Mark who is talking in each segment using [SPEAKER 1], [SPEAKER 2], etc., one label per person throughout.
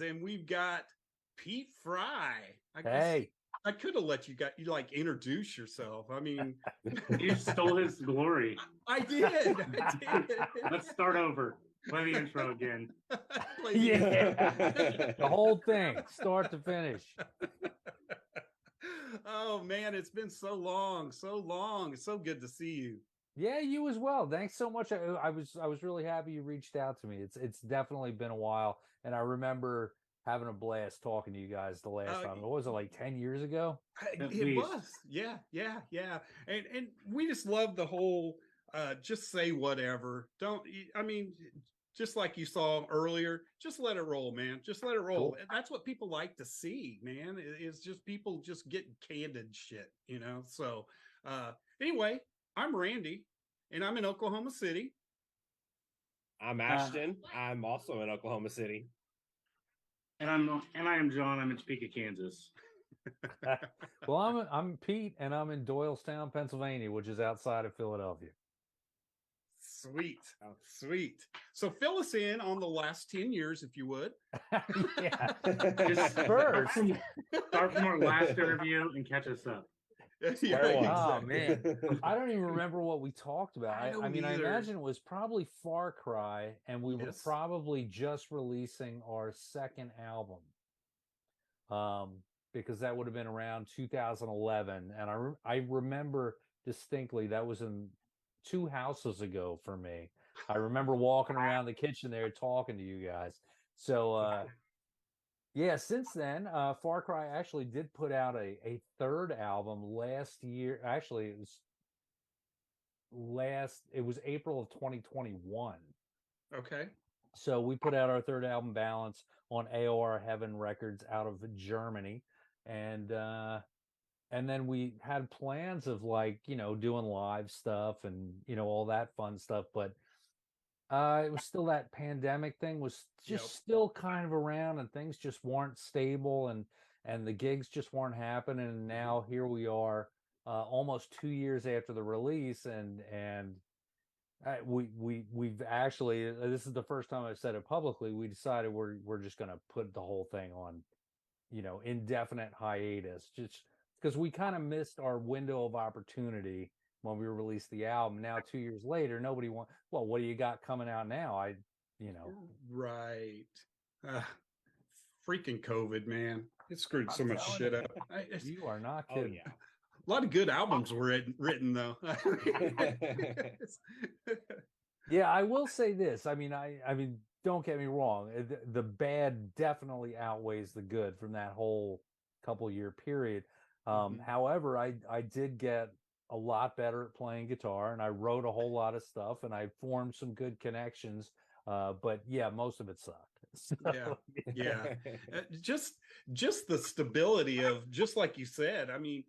[SPEAKER 1] and we've got Pete Fry. I guess
[SPEAKER 2] Hey,
[SPEAKER 1] I could have let you like introduce yourself. I mean,
[SPEAKER 3] You stole his glory.
[SPEAKER 1] I did. I did.
[SPEAKER 3] Let's start over. Play the intro again.
[SPEAKER 1] Play the
[SPEAKER 2] yeah, the whole thing, start to finish.
[SPEAKER 1] Oh man, it's been so long, so long. It's so good to see you.
[SPEAKER 2] Yeah, you as well. Thanks so much. I was really happy you reached out to me. It's definitely been a while, and I remember having a blast talking to you guys the last time. What was it, like 10 years ago?
[SPEAKER 1] It was, yeah, and we just love the whole just say whatever. Don't I mean, just like you saw earlier, just let it roll, man. Just let it roll.
[SPEAKER 2] Cool.
[SPEAKER 1] That's what people like to see, man. It's just people just getting candid shit, you know. So anyway, I'm Randy, and I'm in Oklahoma City.
[SPEAKER 4] I'm Ashton. I'm also in Oklahoma City.
[SPEAKER 3] And I am John. I'm in Topeka, Kansas.
[SPEAKER 2] Well, I'm Pete, and I'm in Doylestown, Pennsylvania, which is outside of Philadelphia.
[SPEAKER 1] Sweet, sweet. So fill us in on the last 10 years, if you would.
[SPEAKER 2] Yeah.
[SPEAKER 3] Just
[SPEAKER 2] First,
[SPEAKER 3] start from our last interview and catch us up.
[SPEAKER 2] Oh man, I don't even remember what we talked about. I mean, I imagine it was probably Far Cry, and we were probably just releasing our second album, because that would have been around 2011, and I remember distinctly that was in 2 houses ago for me. I remember walking around the kitchen there talking to you guys. So yeah, since then, Far Cry actually did put out a third album last year. Actually, it was April of 2021.
[SPEAKER 1] Okay.
[SPEAKER 2] So we put out our third album, Balance, on AOR Heaven Records out of Germany. And then we had plans of, like, doing live stuff and, all that fun stuff. But it was still, that pandemic thing was just still kind of around, and things just weren't stable, and the gigs just weren't happening. And now here we are, almost 2 years after the release, and we've actually, this is the first time I've said it publicly, we decided we're just going to put the whole thing on, indefinite hiatus, just because we kind of missed our window of opportunity when we released the album. Now 2 years later, nobody wants, well, what do you got coming out now?
[SPEAKER 1] Right. Freaking COVID, man. It screwed so much shit up.
[SPEAKER 2] You are not kidding.
[SPEAKER 4] Yeah.
[SPEAKER 1] A lot of good albums were written though.
[SPEAKER 2] Yeah, I will say this. I mean, don't get me wrong. The bad definitely outweighs the good from that whole couple-year period. However, I did get a lot better at playing guitar, and I wrote a whole lot of stuff, and I formed some good connections. But yeah, most of it sucked. So,
[SPEAKER 1] yeah. Just the stability of, just like you said. I mean,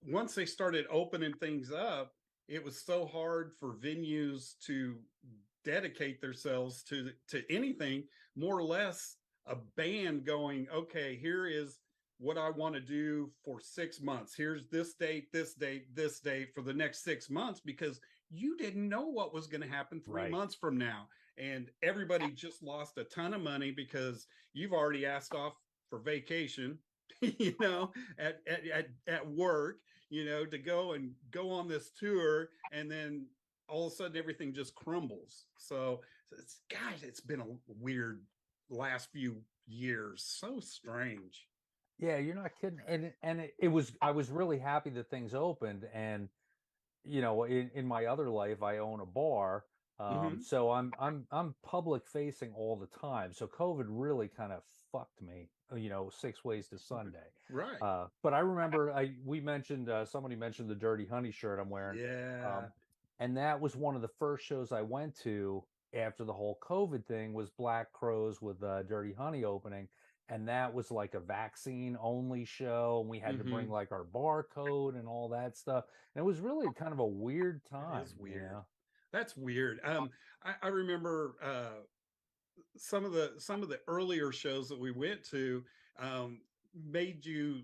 [SPEAKER 1] once they started opening things up, it was so hard for venues to dedicate themselves to anything, more or less a band going, okay, here is what I want to do for 6 months. Here's this date, this date, this date for the next 6 months, because you didn't know what was going to happen 3 months from now. And everybody just lost a ton of money because you've already asked off for vacation, at work, to go on this tour, and then all of a sudden everything just crumbles. So it's been a weird last few years. So strange.
[SPEAKER 2] Yeah, you're not kidding. And it was, I was really happy that things opened. And in my other life, I own a bar. So I'm public facing all the time. So COVID really kind of fucked me, 6 ways to Sunday.
[SPEAKER 1] Right.
[SPEAKER 2] But I remember somebody mentioned the Dirty Honey shirt I'm wearing.
[SPEAKER 1] Yeah.
[SPEAKER 2] And that was one of the first shows I went to after the whole COVID thing, was Black Crows with Dirty Honey opening. And that was like a vaccine only show. And we had to bring like our barcode and all that stuff. And it was really kind of a weird time.
[SPEAKER 1] It's weird. That's weird. I remember some of the earlier shows that we went to made you,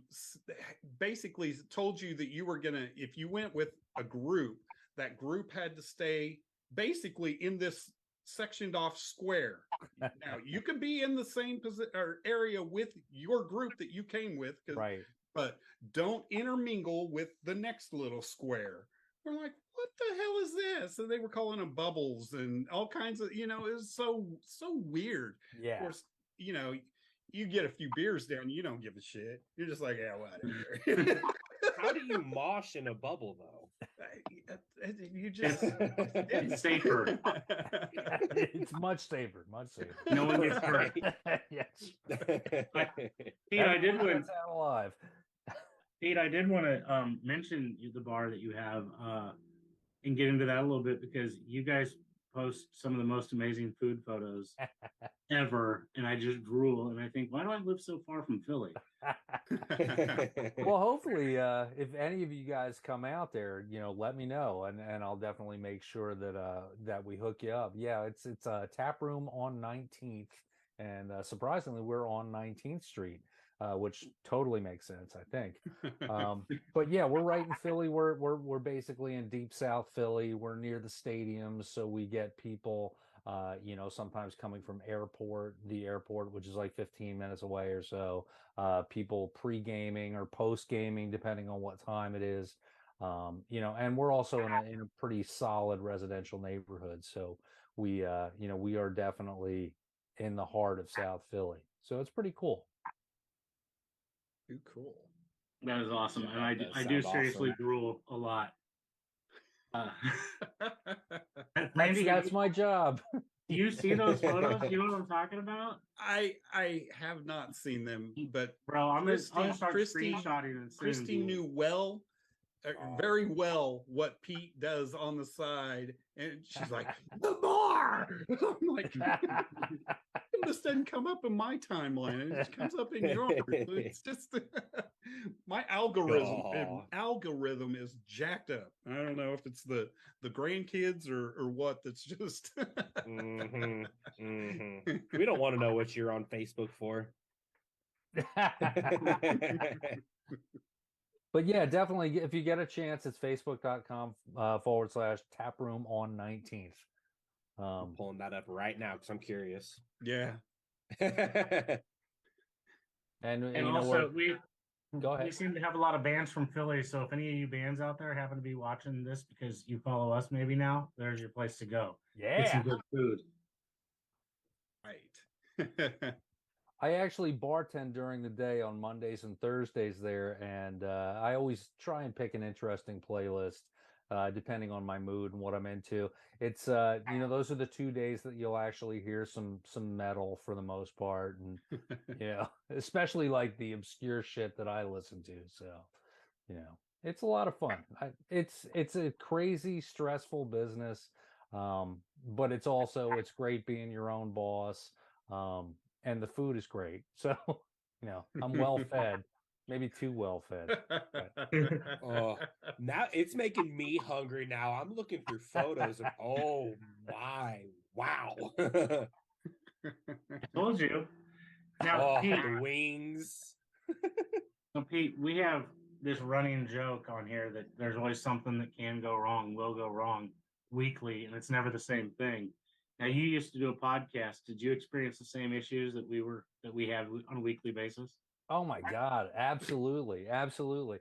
[SPEAKER 1] basically told you that you were gonna, if you went with a group, that group had to stay basically in this sectioned off square. Now you could be in the same position or area with your group that you came with,
[SPEAKER 2] Right.
[SPEAKER 1] but don't intermingle with the next little square. We're like, what the hell is this? And they were calling them bubbles and all kinds of, it was so weird.
[SPEAKER 2] Yeah.
[SPEAKER 1] Of course, you get a few beers down, you don't give a shit. You're just like, yeah, whatever.
[SPEAKER 4] How do you mosh in a bubble though?
[SPEAKER 1] You just
[SPEAKER 3] It's safer.
[SPEAKER 2] It's much safer. Much safer.
[SPEAKER 3] No one gets hurt.
[SPEAKER 2] Yes.
[SPEAKER 3] Pete, I did
[SPEAKER 2] Everyone
[SPEAKER 3] want
[SPEAKER 2] gets out alive.
[SPEAKER 3] Pete, I did want to mention the bar that you have and get into that a little bit because you guys post some of the most amazing food photos ever, and I just drool and I think, why do I live so far from Philly?
[SPEAKER 2] Well, hopefully, if any of you guys come out there, let me know, and I'll definitely make sure that we hook you up. Yeah, it's a tap room on 19th, and surprisingly, we're on 19th Street, which totally makes sense, I think. But yeah, we're right in Philly. We're basically in deep South Philly. We're near the stadiums, so we get people. Sometimes coming from the airport, which is like 15 minutes away or so, people pre-gaming or post-gaming, depending on what time it is, and we're also in a pretty solid residential neighborhood. So we are definitely in the heart of South Philly. So it's pretty cool.
[SPEAKER 1] Too cool.
[SPEAKER 3] That is awesome.
[SPEAKER 4] Yeah,
[SPEAKER 3] And
[SPEAKER 4] that
[SPEAKER 3] I
[SPEAKER 4] does
[SPEAKER 3] do
[SPEAKER 4] sound
[SPEAKER 3] seriously
[SPEAKER 4] awesome.
[SPEAKER 3] drool a lot.
[SPEAKER 2] That's my job.
[SPEAKER 3] Do you see those photos? You know what I'm talking about?
[SPEAKER 1] I have not seen them, but
[SPEAKER 3] Bro, I'm going to start
[SPEAKER 1] Christy-
[SPEAKER 3] screenshotting it soon.
[SPEAKER 1] Christy
[SPEAKER 3] dude.
[SPEAKER 1] knew very well what Pete does on the side, and she's like, the bar. I'm like, this doesn't come up in my timeline. It just comes up in yours. It's just my algorithm is jacked up. I don't know if it's the grandkids or what. That's just.
[SPEAKER 4] We don't want to know what you're on Facebook for.
[SPEAKER 2] But yeah, definitely, if you get a chance, it's facebook.com /taproom on 19th.
[SPEAKER 4] I'm pulling that up right now because I'm curious.
[SPEAKER 1] Yeah.
[SPEAKER 2] And
[SPEAKER 3] also,
[SPEAKER 2] go ahead.
[SPEAKER 3] we seem to have a lot of bands from Philly. So if any of you bands out there happen to be watching this because you follow us maybe now, there's your place to go. Get
[SPEAKER 2] Yeah.
[SPEAKER 3] some good food.
[SPEAKER 1] Right.
[SPEAKER 2] I actually bartend during the day on Mondays and Thursdays there, and I always try and pick an interesting playlist depending on my mood and what I'm into. It's those are the 2 days that you'll actually hear some metal for the most part, and especially like the obscure shit that I listen to. So it's a lot of fun. It's a crazy, stressful business, but it's great being your own boss. And the food is great. So, I'm well fed, maybe too well fed.
[SPEAKER 4] Oh, now it's making me hungry now. I'm looking through photos of, oh my, wow.
[SPEAKER 3] Told you. Now, Pete,
[SPEAKER 4] the wings.
[SPEAKER 3] so Pete, we have this running joke on here that there's always something that can go wrong, will go wrong weekly, and it's never the same thing. Now, you used to do a podcast. Did you experience the same issues that we have on a weekly basis?
[SPEAKER 2] Oh my God. Absolutely. Absolutely.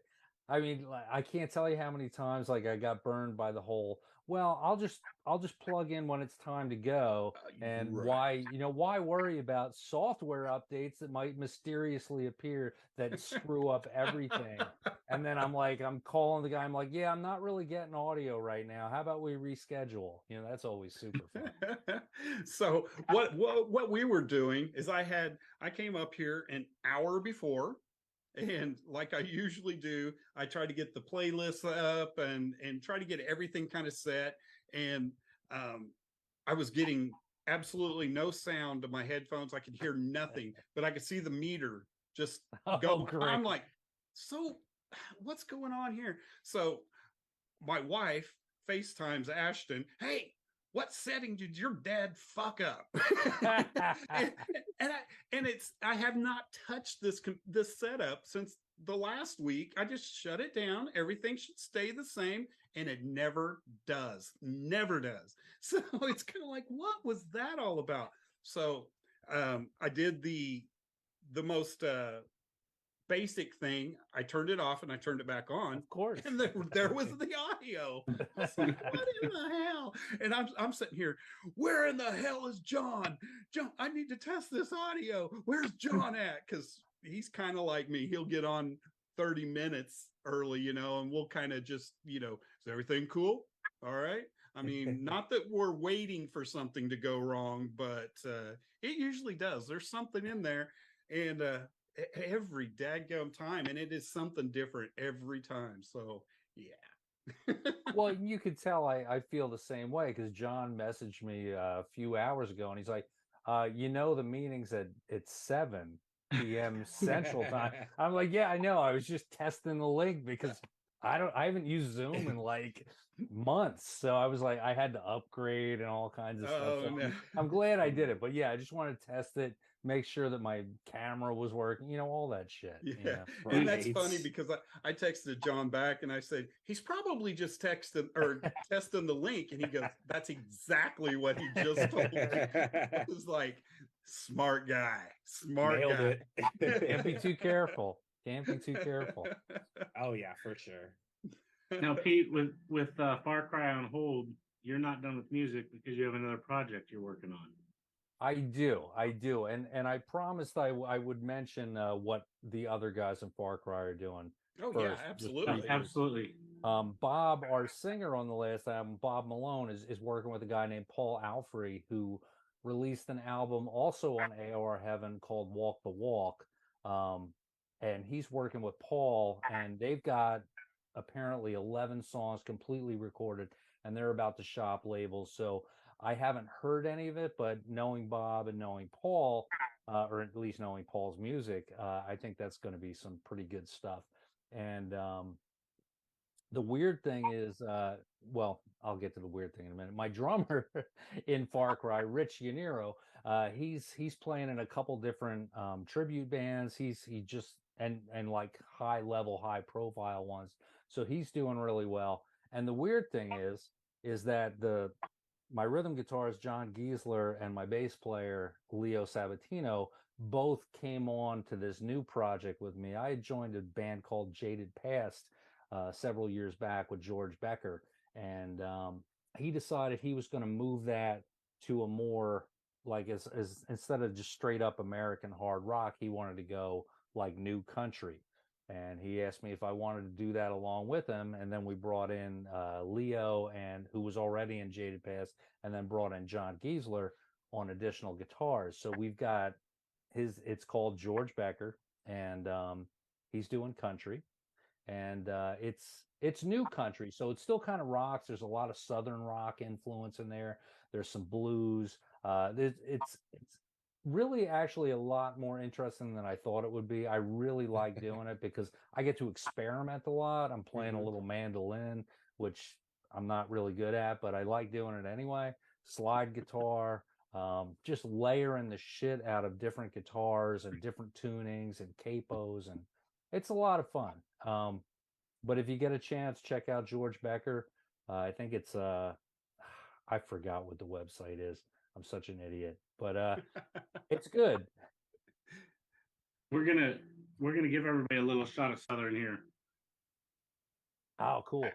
[SPEAKER 2] I mean, I can't tell you how many times I got burned by the whole, well, I'll just plug in when it's time to go. And
[SPEAKER 1] Right.
[SPEAKER 2] why worry about software updates that might mysteriously appear that screw up everything? And then I'm calling the guy. I'm like, yeah, I'm not really getting audio right now. How about we reschedule? That's always super fun.
[SPEAKER 1] So what we were doing is I came up here an hour before, and like I usually do, I try to get the playlist up and try to get everything kind of set. And I was getting absolutely no sound to my headphones. I could hear nothing, but I could see the meter just go.
[SPEAKER 2] Great.
[SPEAKER 1] I'm like, so what's going on here? So my wife FaceTimes Ashton. Hey, what setting did your dad fuck up? I have not touched this setup since the last week. I just shut it down. Everything should stay the same. and it never does. So it's kind of like, what was that all about? So I did the most basic thing. I turned it off and I turned it back on.
[SPEAKER 2] Of course.
[SPEAKER 1] And there was the audio. I was like, what in the hell? And I'm sitting here, where in the hell is John? John, I need to test this audio. Where's John at? Because he's kind of like me. He'll get on 30 minutes early, and we'll kind of just, is everything cool? All right. I mean, not that we're waiting for something to go wrong, but it usually does. There's something in there. And every dadgum time, and it is something different every time. So yeah.
[SPEAKER 2] Well, you could tell I feel the same way, because John messaged me a few hours ago and he's like, the meeting's at 7 p.m. Central Time. I'm like, yeah, I know. I was just testing the link because I haven't used Zoom in like months. So I was like, I had to upgrade and all kinds of stuff. So
[SPEAKER 1] No.
[SPEAKER 2] I'm glad I did it. But yeah, I just wanted to test it, make sure that my camera was working, all that shit.
[SPEAKER 1] Yeah. And that's funny because I texted John back and I said, he's probably just texting or testing the link. And he goes, that's exactly what he just told me. It was like, smart guy.
[SPEAKER 4] Nailed
[SPEAKER 1] Guy.
[SPEAKER 4] it.
[SPEAKER 2] Can't be too careful. Can't be too careful.
[SPEAKER 4] Oh yeah, for sure.
[SPEAKER 3] Now, Pete, with Far Cry on hold, you're not done with music because you have another project you're working on.
[SPEAKER 2] I do, and I promised I would mention what the other guys in Far Cry are doing.
[SPEAKER 1] Oh
[SPEAKER 2] first,
[SPEAKER 1] yeah, absolutely.
[SPEAKER 3] Absolutely.
[SPEAKER 2] Bob, our singer on the last album, Bob Malone, is working with a guy named Paul Alfrey, who released an album also on AOR Heaven called Walk the Walk. And he's working with Paul, and they've got apparently 11 songs completely recorded, and they're about to shop labels. So I haven't heard any of it, but knowing Bob and knowing Paul, or at least knowing Paul's music, I think that's going to be some pretty good stuff. And the weird thing is, well, I'll get to the weird thing in a minute. My drummer in Far Cry, Rich Yaniro, he's playing in a couple different tribute bands. He just and like high level, high profile ones. So he's doing really well. And the weird thing is that my rhythm guitarist John Giesler and my bass player Leo Sabatino both came on to this new project with me. I had joined a band called Jaded Past several years back with George Becker, and he decided he was going to move that to a more like as instead of just straight up American hard rock, he wanted to go like new country. And he asked me if I wanted to do that along with him. And then we brought in Leo, and who was already in Jaded Past, and then brought in John Giesler on additional guitars. So we've got it's called George Becker, and he's doing country. And it's new country, so it still kind of rocks. There's a lot of Southern rock influence in there. There's some blues. It's really actually a lot more interesting than I thought it would be. I really like doing it because I get to experiment a lot. I'm playing a little mandolin, which I'm not really good at, but I like doing it anyway. Slide guitar, just layering the shit out of different guitars and different tunings and capos, and it's a lot of fun. But if you get a chance, check out George Becker. I think it's I forgot what the website is. I'm such an idiot, but it's good.
[SPEAKER 3] We're gonna give everybody a little shot of Southern here.
[SPEAKER 2] Oh, cool.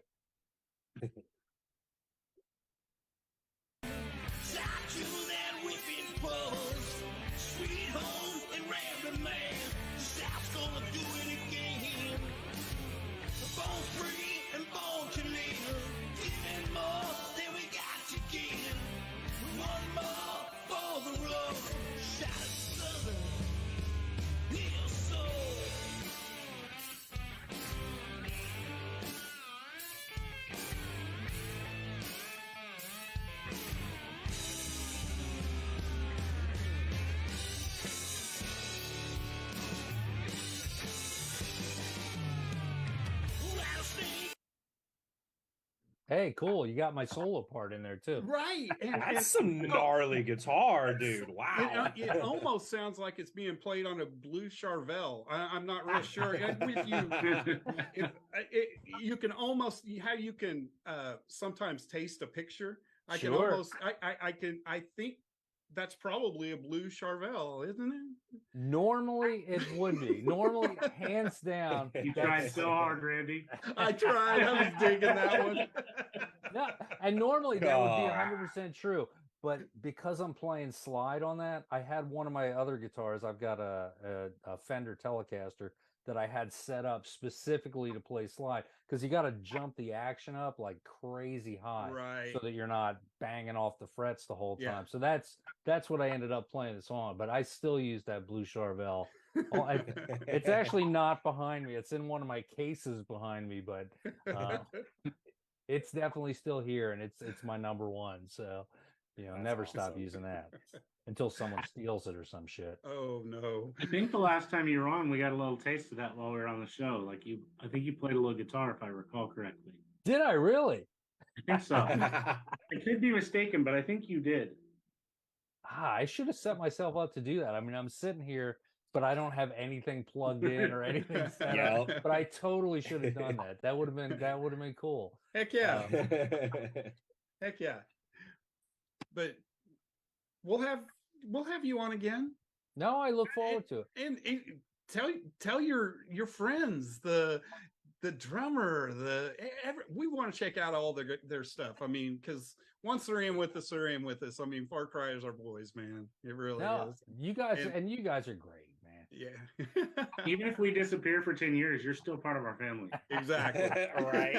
[SPEAKER 2] Hey, cool. You got my solo part in there too.
[SPEAKER 1] Right.
[SPEAKER 4] That's some gnarly guitar, dude. Wow.
[SPEAKER 1] It almost sounds like it's being played on a blue Charvel. I'm not real sure. With you, you can almost how you can sometimes taste a picture. I can
[SPEAKER 2] Sure.
[SPEAKER 1] almost I think that's probably a blue Charvel, isn't it?
[SPEAKER 2] Normally it would be. Normally, hands down.
[SPEAKER 3] You
[SPEAKER 2] that's-
[SPEAKER 3] tried so hard, Randy.
[SPEAKER 1] I tried. I was digging that one.
[SPEAKER 2] No, and normally that would be
[SPEAKER 4] God.
[SPEAKER 2] 100% true. But because I'm playing slide on that, I had one of my other guitars. I've got a Fender Telecaster that I had set up specifically to play slide because you got to jump the action up like crazy high,
[SPEAKER 1] Right.
[SPEAKER 2] so that you're not banging off the frets the whole time.
[SPEAKER 1] Yeah.
[SPEAKER 2] So that's what I ended up playing this on. But I still use that blue Charvel. It's actually not behind me. It's in one of my cases behind me, but it's definitely still here, and it's my number one. So,
[SPEAKER 4] That's
[SPEAKER 2] never stop
[SPEAKER 4] awesome.
[SPEAKER 2] using that until someone steals it or some shit.
[SPEAKER 1] Oh no.
[SPEAKER 3] I think the last time you were on, we got a little taste of that while we were on the show. I think you played a little guitar, if I recall correctly.
[SPEAKER 2] Did I really?
[SPEAKER 3] I think so. I could be mistaken, but I think you did.
[SPEAKER 2] I should have set myself up to do that. I mean, I'm sitting here, but I don't have anything plugged in or anything set up.
[SPEAKER 4] Yep.
[SPEAKER 2] But I totally should have done that. That would have been cool.
[SPEAKER 1] Heck yeah. Heck yeah. But we'll have you on again.
[SPEAKER 2] No, I look forward to it.
[SPEAKER 1] And tell your friends, the drummer, we want to check out all their stuff. I mean, because once they're in with us, they're in with us. I mean, Far Cry is our boys, man. It really is.
[SPEAKER 2] You guys are great, man.
[SPEAKER 1] Yeah.
[SPEAKER 3] Even if we disappear for 10 years, you're still part of our family.
[SPEAKER 1] Exactly.
[SPEAKER 4] Right.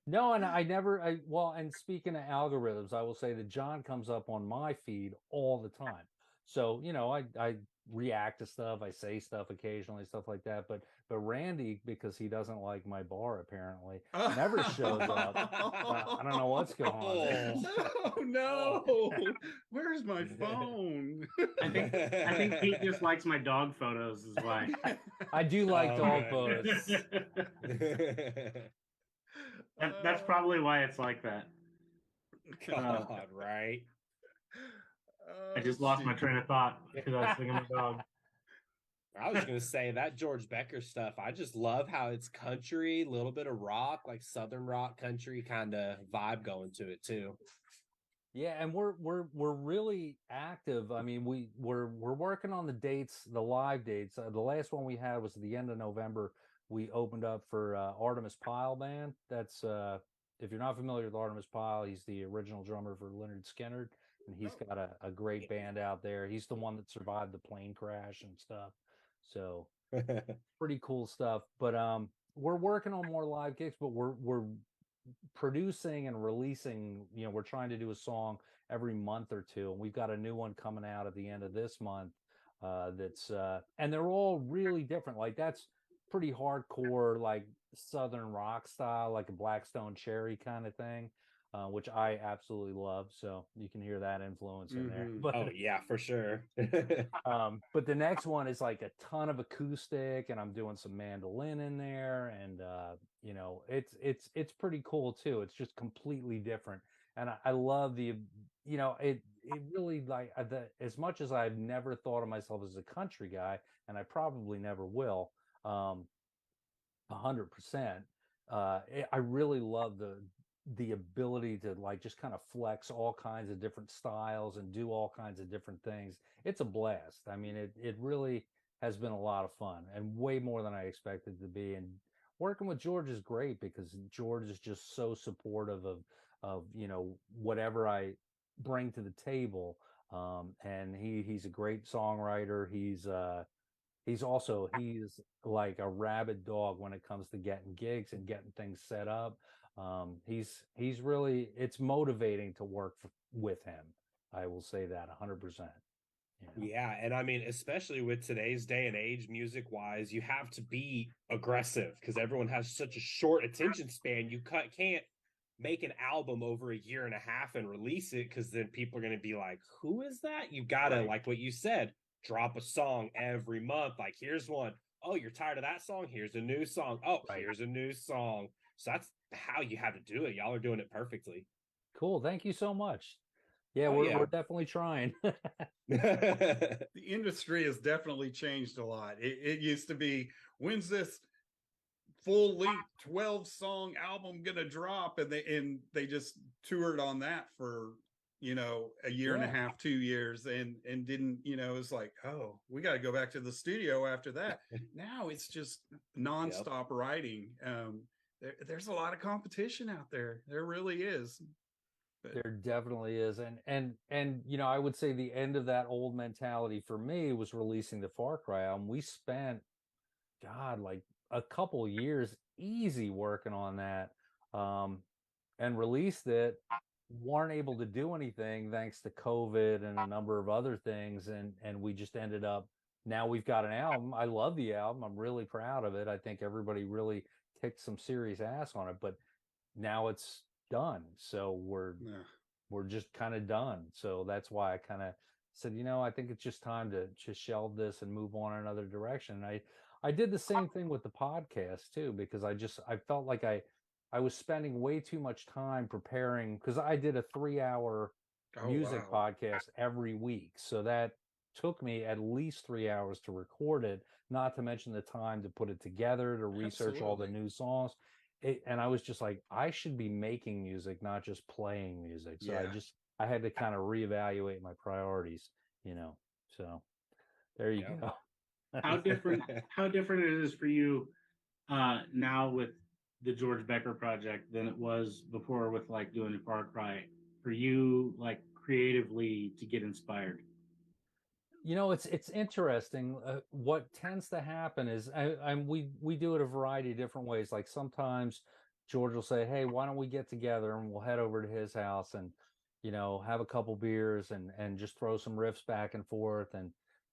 [SPEAKER 2] No, and and speaking of algorithms, I will say that John comes up on my feed all the time. So, I react to stuff, I say stuff occasionally, stuff like that. But Randy, because he doesn't like my bar apparently, never shows up. I don't know what's going on there.
[SPEAKER 1] Oh no. Where's my phone?
[SPEAKER 3] I think Pete just likes my dog photos, is why.
[SPEAKER 2] I do like dog
[SPEAKER 4] goodness.
[SPEAKER 2] photos.
[SPEAKER 3] That's probably why it's like that.
[SPEAKER 4] God, right?
[SPEAKER 3] I just lost my train of thought because I was thinking of my dog.
[SPEAKER 4] I was gonna say that George Becker stuff. I just love how it's country, a little bit of rock, like southern rock country kind of vibe going to it too.
[SPEAKER 2] Yeah, and we're really active. I mean, we're working on the dates, the live dates. The last one we had was at the end of November. We opened up for Artemis Pyle Band. That's if you're not familiar with Artemis Pyle, he's the original drummer for Lynyrd Skynyrd, and he's got a great band out there. He's the one that survived the plane crash and stuff. So pretty cool stuff. But we're working on more live gigs, but we're producing and releasing. We're trying to do a song every month or two, and we've got a new one coming out at the end of this month. That's and they're all really different. Like that's pretty hardcore, like southern rock style, like a Blackstone Cherry kind of thing, which I absolutely love. So you can hear that influence in there. But
[SPEAKER 4] Oh yeah, for sure.
[SPEAKER 2] but the next one is like a ton of acoustic, and I'm doing some mandolin in there, and it's pretty cool too. It's just completely different, and I love the it really like as much as I've never thought of myself as a country guy, and I probably never will. 100%. I really love the ability to like just kind of flex all kinds of different styles and do all kinds of different things. It's a blast. I mean, it really has been a lot of fun and way more than I expected to be. And working with George is great because George is just so supportive of whatever I bring to the table. And he's a great songwriter. He's like a rabid dog when it comes to getting gigs and getting things set up. He's really, it's motivating to work with him. I will say that 100%.
[SPEAKER 4] Yeah, and I mean, especially with today's day and age, music wise, you have to be aggressive because everyone has such a short attention span. You can't make an album over a year and a half and release it because then people are going to be like, who is that? You gotta, like what you said, drop a song every month. Like, here's one. Oh, you're tired of that song? Here's a new song. Oh, here's a new song. So that's how you have to do it. Y'all are doing it perfectly.
[SPEAKER 2] Cool. Thank you so much. Yeah,
[SPEAKER 4] Oh,
[SPEAKER 2] we're definitely trying.
[SPEAKER 1] The industry has definitely changed a lot. It used to be, when's this full length 12 song album gonna drop? And they just toured on that for, a year and a
[SPEAKER 2] Yeah.
[SPEAKER 1] half, 2 years, and didn't, it's like, oh, we got to go back to the studio after that. Now it's just nonstop writing. There's a lot of competition out there. There really is. But
[SPEAKER 2] There definitely is. And I would say the end of that old mentality for me was releasing the Far Cry album. We spent, God, like a couple years easy working on that, and released it. Weren't able to do anything thanks to COVID and a number of other things, and we just ended up, now we've got an album. I love the album. I'm really proud of it. I think everybody really kicked some serious ass on it, but now it's done. So we're just kind of done. So that's why I kind of said, I think it's just time to just shelve this and move on another direction. I did the same thing with the podcast too, because I felt like I was spending way too much time preparing, because I did a 3-hour music podcast every week. So that took me at least 3 hours to record it, not to mention the time to put it together, to research all the new songs. And I was just like, I should be making music, not just playing music. So I had to kind of reevaluate my priorities, So there you go.
[SPEAKER 3] How different it is for you now with the George Becker project than it was before with like doing Far Cry, for you, like creatively, to get inspired?
[SPEAKER 2] It's interesting. What tends to happen is we do it a variety of different ways. Like sometimes George will say, "Hey, why don't we get together and we'll head over to his house and have a couple beers and just throw some riffs back and forth."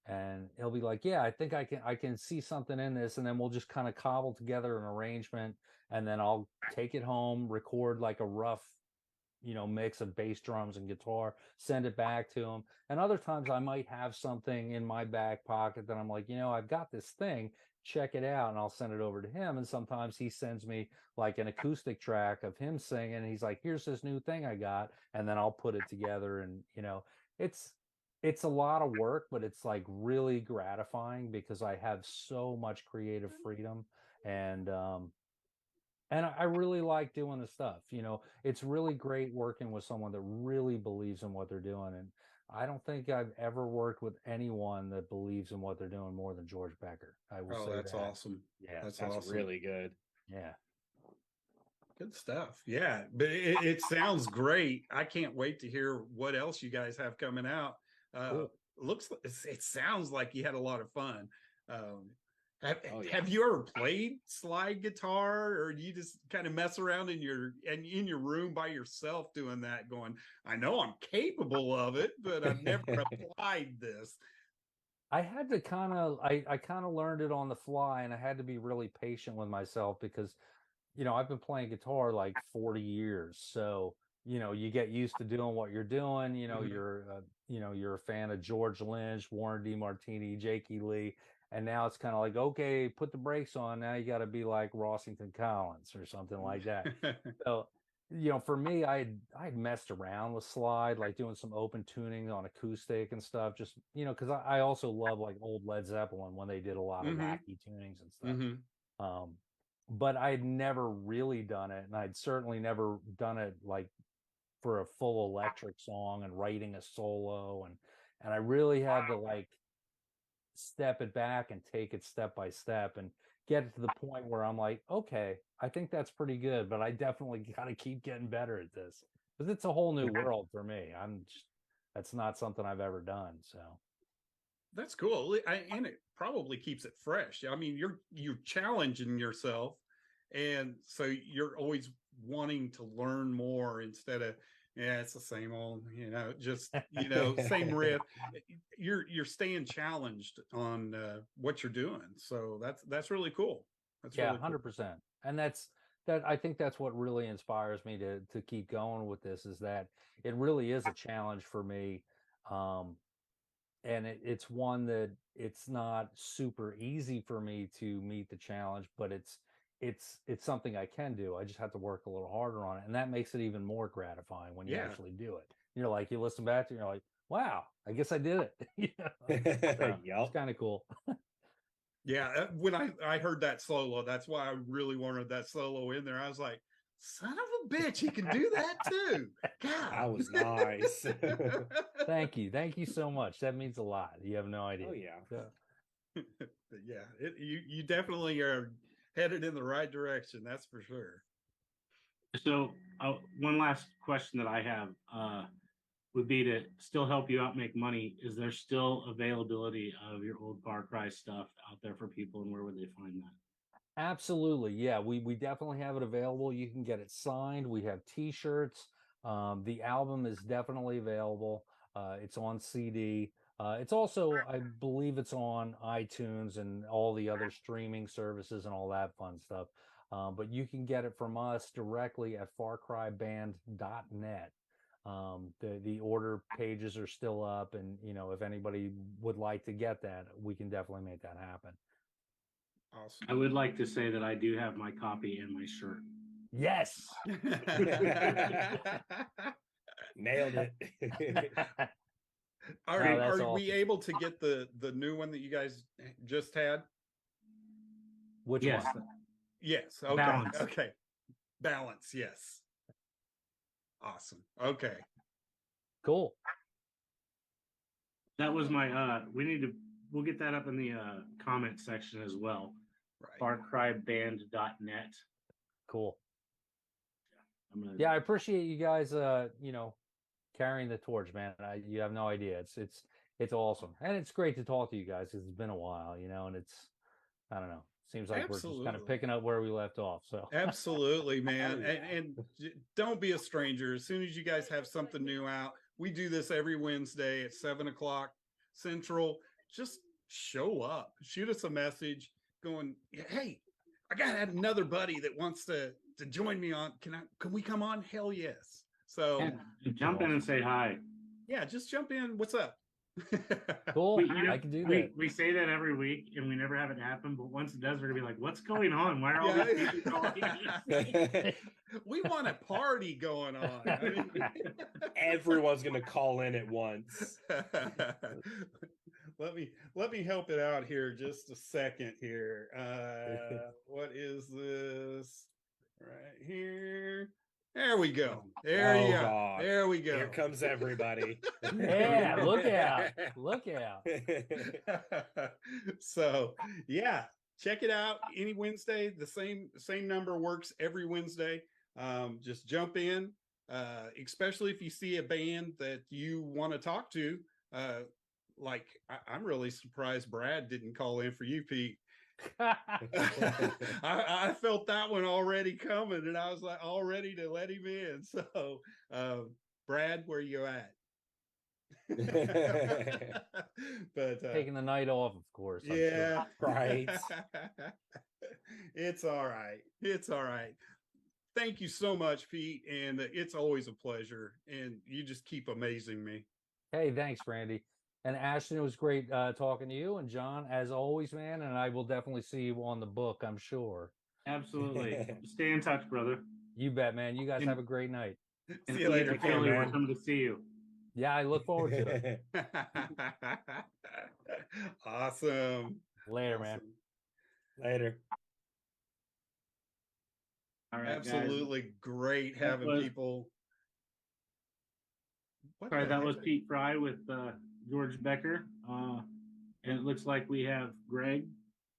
[SPEAKER 2] And he'll be like, "Yeah, I think I can see something in this," and then we'll just kind of cobble together an arrangement, and then I'll take it home, record like a rough mix of bass, drums, and guitar, send it back to him. And other times I might have something in my back pocket that I'm like, I've got this thing, check it out, and I'll send it over to him. And sometimes he sends me like an acoustic track of him singing, and he's like, here's this new thing I got, and then I'll put it together. And it's a lot of work, but it's like really gratifying because I have so much creative freedom. And I really like doing the stuff. It's really great working with someone that really believes in what they're doing. And I don't think I've ever worked with anyone that believes in what they're doing more than George Becker. I will say
[SPEAKER 1] that's
[SPEAKER 2] that.
[SPEAKER 1] awesome.
[SPEAKER 2] Yeah,
[SPEAKER 1] That's
[SPEAKER 4] That's
[SPEAKER 1] awesome.
[SPEAKER 4] really good.
[SPEAKER 2] Yeah.
[SPEAKER 1] Good stuff. Yeah, but it sounds great. I can't wait to hear what else you guys have coming out.
[SPEAKER 2] Cool.
[SPEAKER 1] It sounds like you had a lot of fun.
[SPEAKER 4] Oh, yeah.
[SPEAKER 1] Have you ever played slide guitar, or do you just kind of mess around in your room by yourself doing that, going, I know I'm capable of it, but I've never applied this?
[SPEAKER 2] I had to I kind of learned it on the fly, and I had to be really patient with myself because I've been playing guitar like 40 years. So, you get used to doing what you're doing. You're a fan of George Lynch, Warren DeMartini, Jakey Lee. And now it's kind of like, okay, put the brakes on. Now you got to be like Rossington Collins or something like that. So, for me, I'd messed around with slide, like doing some open tuning on acoustic and stuff. Just, because I also love like old Led Zeppelin when they did a lot of wacky tunings and stuff. But I'd never really done it, and I'd certainly never done it like for a full electric song and writing a solo, and I really had to like step it back and take it step by step and get it to the point where I'm like, okay, I think that's pretty good, but I definitely got to keep getting better at this because it's a whole new world for me. That's not something I've ever done. So
[SPEAKER 1] that's cool. And it probably keeps it fresh. I mean, you're challenging yourself, and so you're always wanting to learn more instead of, yeah, it's the same old, just same riff. You're staying challenged on what you're doing. So that's really cool. That's
[SPEAKER 2] yeah,
[SPEAKER 1] really cool.
[SPEAKER 2] 100%. And I think that's what really inspires me to keep going with this, is that it really is a challenge for me. And it's one that it's not super easy for me to meet the challenge, but it's something I can do. I just have to work a little harder on it, and that makes it even more gratifying when you
[SPEAKER 1] Yeah.
[SPEAKER 2] actually do it. You're like, you listen back to it, you're like, wow, I guess I did it. So,
[SPEAKER 4] Yup.
[SPEAKER 2] it's kind of cool.
[SPEAKER 1] Yeah, when I heard that solo, that's why I really wanted that solo in there. I was like, son of a bitch, he can do that too. God.
[SPEAKER 4] That was nice.
[SPEAKER 2] Thank you so much. That means a lot. You have no idea.
[SPEAKER 4] Oh yeah.
[SPEAKER 2] So,
[SPEAKER 1] Yeah, you definitely are headed in the right direction. That's for sure.
[SPEAKER 3] So, one last question that I have would be to still help you out make money. Is there still availability of your old Far Cry stuff out there for people, and where would they find that?
[SPEAKER 2] absolutely. Yeah, we definitely have it available. You can get it signed. We have t-shirts. The album is definitely available. It's on CD. It's also, I believe it's on iTunes and all the other streaming services and all that fun stuff. But you can get it from us directly at farcryband.net. The order pages are still up, and if anybody would like to get that, we can definitely make that happen.
[SPEAKER 1] Awesome.
[SPEAKER 3] I would like to say that I do have my copy in my shirt.
[SPEAKER 2] Yes.
[SPEAKER 4] Nailed it.
[SPEAKER 1] Are,
[SPEAKER 2] No, that's
[SPEAKER 1] are we
[SPEAKER 2] awesome.
[SPEAKER 1] able to get the new one that you guys just had?
[SPEAKER 2] Which
[SPEAKER 3] Yes,
[SPEAKER 2] one?
[SPEAKER 1] Yes. Okay.
[SPEAKER 3] Balance.
[SPEAKER 1] Okay. Balance. Yes. Awesome. Okay.
[SPEAKER 2] Cool.
[SPEAKER 3] that was my. We'll get that up in the comment section as well.
[SPEAKER 1] Right.
[SPEAKER 3] farcryband.net.
[SPEAKER 2] Cool.
[SPEAKER 3] I'm gonna,
[SPEAKER 2] Yeah, I appreciate you guys carrying the torch, man. You have no idea. It's awesome. And it's great to talk to you guys because it's been a while, and it's, I don't know. Seems like we're just kind
[SPEAKER 1] Absolutely.
[SPEAKER 2] of picking up where we left off. So
[SPEAKER 1] Absolutely, man.
[SPEAKER 4] Oh, yeah.
[SPEAKER 1] And don't be a stranger. As soon as you guys have something new out, we do this every Wednesday at 7:00 Central. Just show up, shoot us a message going, hey, I got another buddy that wants to join me on. Can we come on? Hell yes. So
[SPEAKER 3] and jump in and say hi.
[SPEAKER 1] yeah, just jump in. What's up?
[SPEAKER 2] cool. I can do that.
[SPEAKER 3] We say that every week and we never have it happen, but once it does, we're gonna be like, what's going on? Why are all
[SPEAKER 1] Yeah.
[SPEAKER 3] these people calling?
[SPEAKER 1] We want a party going on. I mean,
[SPEAKER 4] Everyone's gonna call in at once.
[SPEAKER 1] let me help it out here just a second here. What is this right here? There we go. There you go.
[SPEAKER 4] God.
[SPEAKER 1] There we go.
[SPEAKER 4] Here comes everybody.
[SPEAKER 2] Yeah, look out. Look out.
[SPEAKER 1] So yeah, check it out any Wednesday. The same number works every Wednesday. Just jump in, especially if you see a band that you want to talk to. Like I'm really surprised Brad didn't call in for you, Pete. I felt that one already coming, and I was like all ready to let him in. So, Brad, where you at? But
[SPEAKER 2] Taking the night off, of course. I'm
[SPEAKER 1] yeah,
[SPEAKER 2] sure.
[SPEAKER 4] Right.
[SPEAKER 1] It's all right. It's all right. Thank you so much, Pete, and it's always a pleasure. And you just keep amazing me.
[SPEAKER 2] Hey, thanks, Randy. And Ashton, it was great talking to you. And John, as always, man. And I will definitely see you on the book, I'm sure.
[SPEAKER 3] Absolutely. Stay in touch, brother.
[SPEAKER 2] You bet, man. You guys have a great night.
[SPEAKER 3] And
[SPEAKER 1] See you later,
[SPEAKER 3] Peter Kelly, we're
[SPEAKER 4] man.
[SPEAKER 3] coming to see you.
[SPEAKER 2] Yeah, I look forward to it.
[SPEAKER 1] Awesome.
[SPEAKER 2] Later, man.
[SPEAKER 4] Later.
[SPEAKER 3] All right,
[SPEAKER 1] Absolutely great
[SPEAKER 3] That
[SPEAKER 1] having
[SPEAKER 3] was-
[SPEAKER 1] people. What
[SPEAKER 3] Sorry,
[SPEAKER 1] the
[SPEAKER 3] that was
[SPEAKER 1] heck?
[SPEAKER 3] Pete Fry with George Becker. And it looks like we have Greg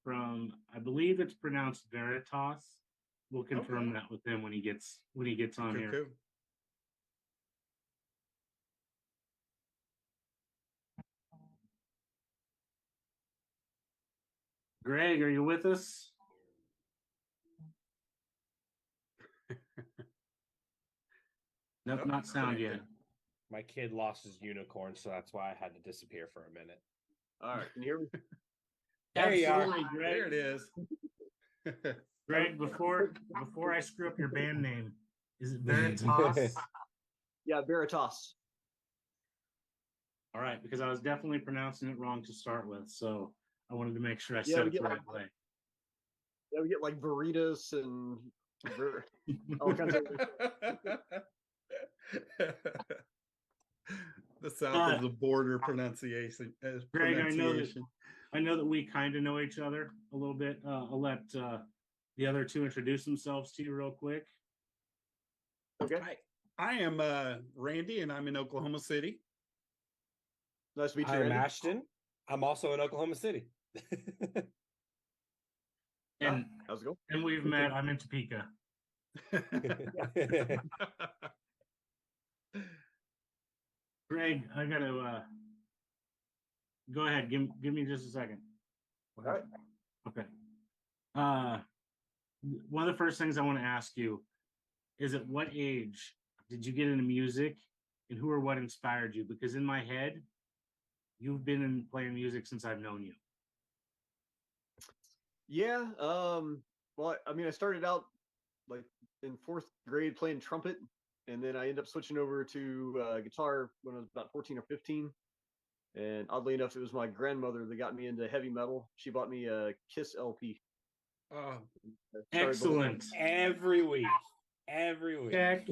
[SPEAKER 3] from, I believe it's pronounced Veritas. We'll confirm
[SPEAKER 1] Okay.
[SPEAKER 3] that with him when he gets on
[SPEAKER 1] Cool,
[SPEAKER 3] here.
[SPEAKER 1] cool.
[SPEAKER 3] Greg, are you with us? Nope, not sound yet.
[SPEAKER 4] My kid lost his unicorn, so that's why I had to disappear for a minute.
[SPEAKER 5] All right, can you hear me?
[SPEAKER 4] There you are.
[SPEAKER 3] Absolutely, Greg.
[SPEAKER 1] There it is.
[SPEAKER 3] Greg, before I screw up your band name, is it Veritas?
[SPEAKER 5] Yeah, Veritas.
[SPEAKER 3] All right, because I was definitely pronouncing it wrong to start with, so I wanted to make sure I
[SPEAKER 5] Yeah,
[SPEAKER 3] said
[SPEAKER 5] we
[SPEAKER 3] it the
[SPEAKER 5] get-
[SPEAKER 3] right way.
[SPEAKER 5] Yeah, we get like Veritas and all kinds of.
[SPEAKER 1] The south of the border pronunciation.
[SPEAKER 3] Greg, I know that we kind of know each other a little bit. I'll let the other two introduce themselves to you real quick.
[SPEAKER 5] Okay.
[SPEAKER 1] I am Randy, and I'm in Oklahoma City.
[SPEAKER 5] Nice to meet you,
[SPEAKER 4] I'm
[SPEAKER 5] Randy.
[SPEAKER 4] Ashton. I'm also in Oklahoma City.
[SPEAKER 3] And
[SPEAKER 5] how's it going?
[SPEAKER 3] and we've met. I'm in Topeka. Greg, I gotta go ahead. Give me just a second.
[SPEAKER 5] All right.
[SPEAKER 3] Okay. One of the first things I want to ask you is, at what age did you get into music, and who or what inspired you? Because in my head, you've been playing music since I've known you.
[SPEAKER 5] Yeah. Well, I mean, I started out like in 4th grade playing trumpet, and then I ended up switching over to guitar when I was about 14 or 15. And oddly enough, it was my grandmother that got me into heavy metal. She bought me a Kiss LP.
[SPEAKER 1] Oh,
[SPEAKER 3] Excellent.
[SPEAKER 4] Every week.
[SPEAKER 3] Check.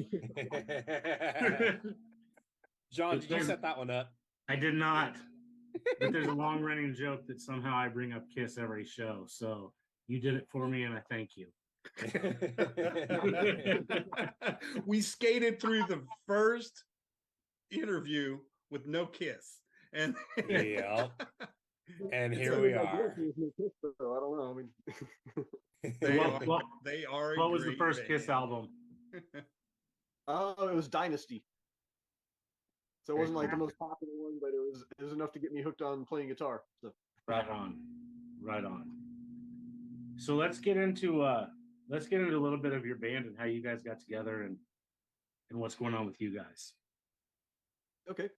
[SPEAKER 4] John, did you set that one up?
[SPEAKER 3] I did not. But there's a long running joke that somehow I bring up Kiss every show. So you did it for me, and I thank you.
[SPEAKER 1] we skated through the first interview with no kiss, and
[SPEAKER 4] Yeah. And here
[SPEAKER 5] So
[SPEAKER 4] we
[SPEAKER 5] I
[SPEAKER 4] are.
[SPEAKER 5] don't know. I mean,
[SPEAKER 1] they are.
[SPEAKER 3] What was the first Kiss album?
[SPEAKER 5] it was Dynasty. So it wasn't like the most popular one, but it was enough to get me hooked on playing guitar. So
[SPEAKER 3] Right on. So let's get into a little bit of your band and how you guys got together and what's going on with you guys.
[SPEAKER 5] okay.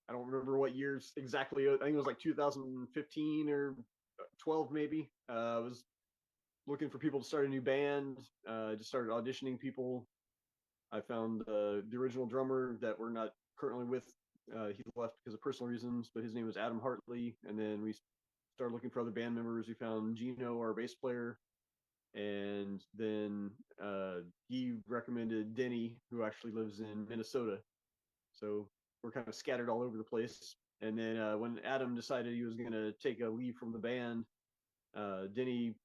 [SPEAKER 5] I don't remember what years exactly. I think it was like 2015 or 12 maybe. I was looking for people to start a new band. Just started auditioning people. I found the original drummer that we're not currently with. He left because of personal reasons, but his name was Adam Hartley. And then we started looking for other band members. We found Gino, our bass player, and then he recommended Denny, who actually lives in Minnesota. So we're kind of scattered all over the place. And then when Adam decided he was going to take a leave from the band, Anthony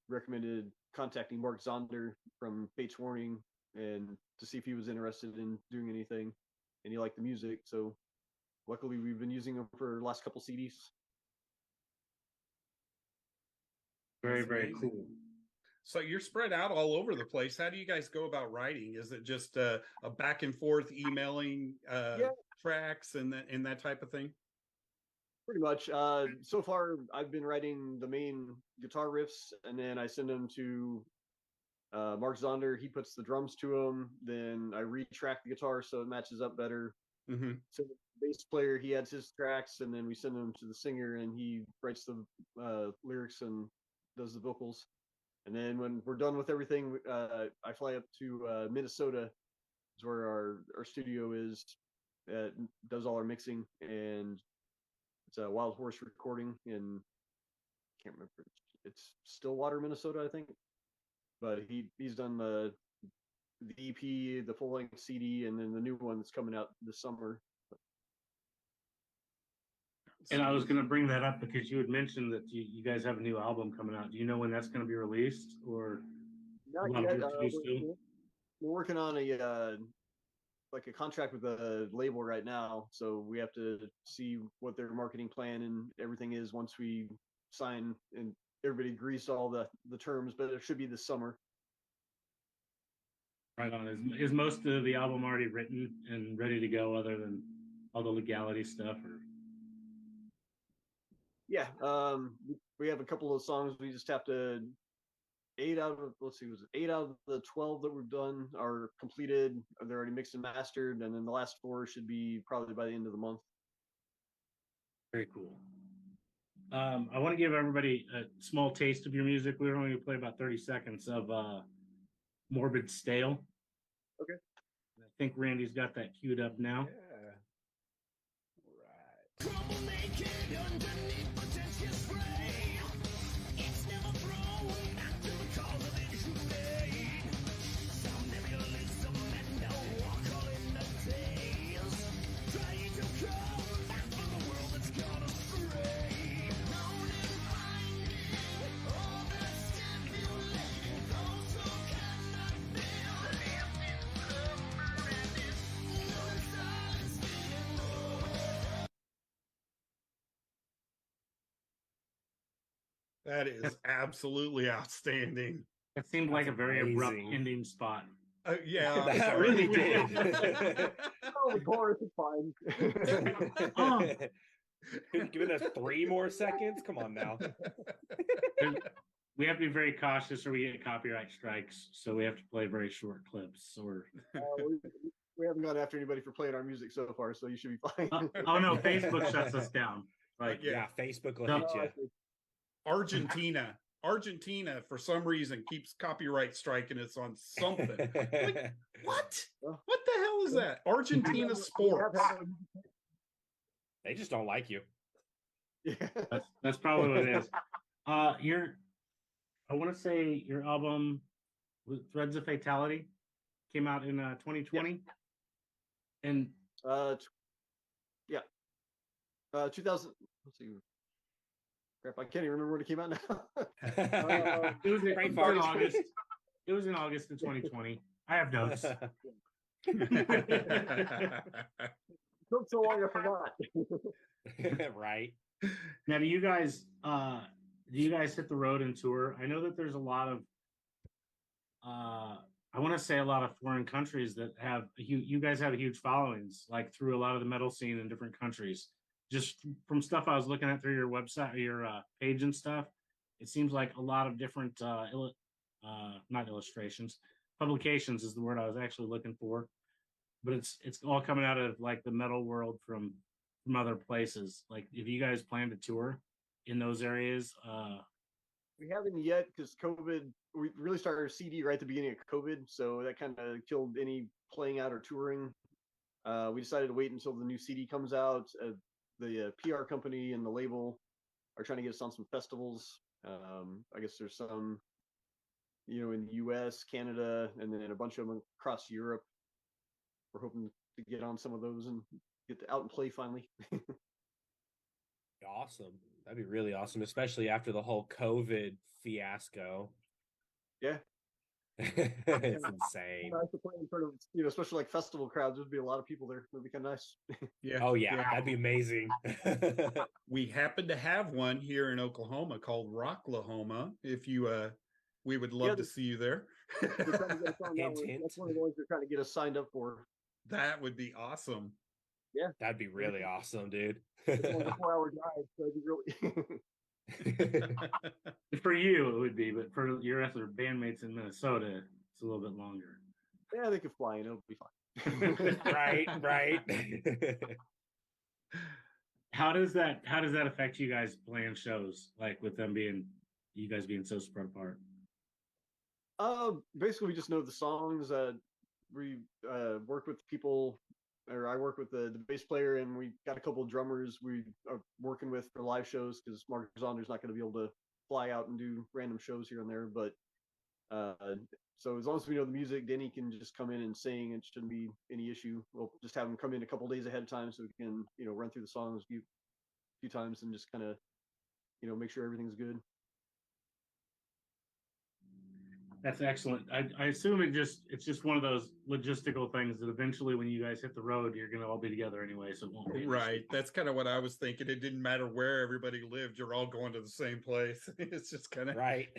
[SPEAKER 5] recommended contacting Mark Zonder from Fates Warning and to see if he was interested in doing anything. And he liked the music. So luckily we've been using him for the last couple CDs.
[SPEAKER 3] Very,
[SPEAKER 1] That's
[SPEAKER 3] very
[SPEAKER 1] amazing.
[SPEAKER 3] cool.
[SPEAKER 1] So you're spread out all over the place. How do you guys go about writing? Is it just a back and forth emailing tracks and that type of thing?
[SPEAKER 5] Pretty much. So far, I've been writing the main guitar riffs, and then I send them to Mark Zonder. He puts the drums to them. Then I retrack the guitar so it matches up better.
[SPEAKER 1] Mm-hmm.
[SPEAKER 5] So the bass player, he adds his tracks, and then we send them to the singer, and he writes the lyrics and does the vocals. And then when we're done with everything, I fly up to Minnesota, is where our studio is. Does all our mixing, and it's a Wild Horse recording in, can't remember, it's Stillwater, Minnesota, I think. But he's done the EP, the full length CD, and then the new one that's coming out this summer.
[SPEAKER 3] And I was going to bring that up because you had mentioned that you guys have a new album coming out. Do you know when that's going to be released, or
[SPEAKER 5] Not yet. We're working on a contract with a label right now, so we have to see what their marketing plan and everything is once we sign and everybody agrees to all the terms. But it should be this summer.
[SPEAKER 3] Right on. Is most of the album already written and ready to go, other than all the legality stuff? Or
[SPEAKER 5] yeah, we have a couple of songs we just have to. 8 out of was it 8 out of the 12 that we've done are completed. They're already mixed and mastered, and then the last 4 should be probably by the end of the month.
[SPEAKER 3] Very cool. I want to give everybody a small taste of your music. We're only going to play about 30 seconds of Morbid Stale.
[SPEAKER 5] Okay.
[SPEAKER 3] I think Randy's got that queued up now.
[SPEAKER 1] Yeah. All right. That is absolutely outstanding.
[SPEAKER 3] It seemed like a very abrupt
[SPEAKER 4] amazing.
[SPEAKER 3] ending spot.
[SPEAKER 1] Yeah,
[SPEAKER 4] That
[SPEAKER 1] sorry.
[SPEAKER 4] really did.
[SPEAKER 5] Oh, the chorus is fine.
[SPEAKER 3] Oh.
[SPEAKER 4] Couldn't giving us 3 more seconds. Come on now.
[SPEAKER 3] We have to be very cautious or we get copyright strikes. So we have to play very short clips or
[SPEAKER 5] We haven't gone after anybody for playing our music so far, so you should be fine.
[SPEAKER 3] oh no, Facebook shuts us down. Like
[SPEAKER 1] Yeah.
[SPEAKER 4] Yeah, Facebook will
[SPEAKER 3] No.
[SPEAKER 4] hit you.
[SPEAKER 1] Argentina, for some reason, keeps copyright striking us on something. Like, what? What the hell is that? Argentina sports.
[SPEAKER 4] They just don't like you.
[SPEAKER 5] Yeah.
[SPEAKER 3] that's probably what it is. I want to say your album Threads of Fatality came out in 2020. And
[SPEAKER 5] 2000. Let's see. Crap, I can't even remember when it came out now.
[SPEAKER 3] it was in
[SPEAKER 4] Brain fart.
[SPEAKER 3] August. It was in August of 2020. I have notes.
[SPEAKER 5] Took so long, I forgot.
[SPEAKER 4] Right.
[SPEAKER 3] Now, do you guys hit the road and tour? I know that there's a lot of I want to say a lot of foreign countries that have you guys have huge followings, like through a lot of the metal scene in different countries. Just from stuff I was looking at through your website, your page and stuff, it seems like a lot of different not illustrations, publications is the word I was actually looking for. But it's all coming out of like the metal world from other places. Like, if you guys plan to tour in those areas,
[SPEAKER 5] We haven't yet because COVID. We really started our CD right at the beginning of COVID, so that kind of killed any playing out or touring. We decided to wait until the new CD comes out. The PR company and the label are trying to get us on some festivals. I guess there's some, in the U.S., Canada, and then a bunch of them across Europe. We're hoping to get on some of those and get out and play finally.
[SPEAKER 4] Awesome. That'd be really awesome, especially after the whole COVID fiasco.
[SPEAKER 5] Yeah.
[SPEAKER 4] It's insane.
[SPEAKER 5] Nice to play in front of, especially like festival crowds. There'd be a lot of people there. It'd be kind of nice.
[SPEAKER 1] Yeah.
[SPEAKER 4] Oh yeah, that'd be amazing.
[SPEAKER 1] We happen to have one here in Oklahoma called Rocklahoma. If you we would love to see you there.
[SPEAKER 5] We're trying to get us on that one.
[SPEAKER 4] Hint.
[SPEAKER 5] That's one of the ones we're trying to get us signed up for.
[SPEAKER 1] That would be awesome.
[SPEAKER 5] Yeah,
[SPEAKER 4] That'd be really awesome, dude.
[SPEAKER 5] it's only a 4-hour drive, so it'd be really.
[SPEAKER 3] for you it would be, but for your other bandmates in Minnesota, it's a little bit longer.
[SPEAKER 5] Yeah, they could fly and it'll be fine.
[SPEAKER 4] Right.
[SPEAKER 3] How does that affect you guys playing shows, like with you guys being so spread apart?
[SPEAKER 5] Basically, we just know the songs. We work with people, or I work with the bass player, and we got a couple of drummers we are working with for live shows because Mark Zonder's not going to be able to fly out and do random shows here and there. But so as long as we know the music, Denny can just come in and sing. It shouldn't be any issue. We'll just have him come in a couple days ahead of time so we can run through the songs a few times and just kind of make sure everything's good.
[SPEAKER 3] That's excellent. I assume it's just one of those logistical things that eventually when you guys hit the road, you're going to all be together anyway. So it won't be
[SPEAKER 1] Right. That's kind of what I was thinking. It didn't matter where everybody lived. You're all going to the same place. It's just kind of
[SPEAKER 4] Right.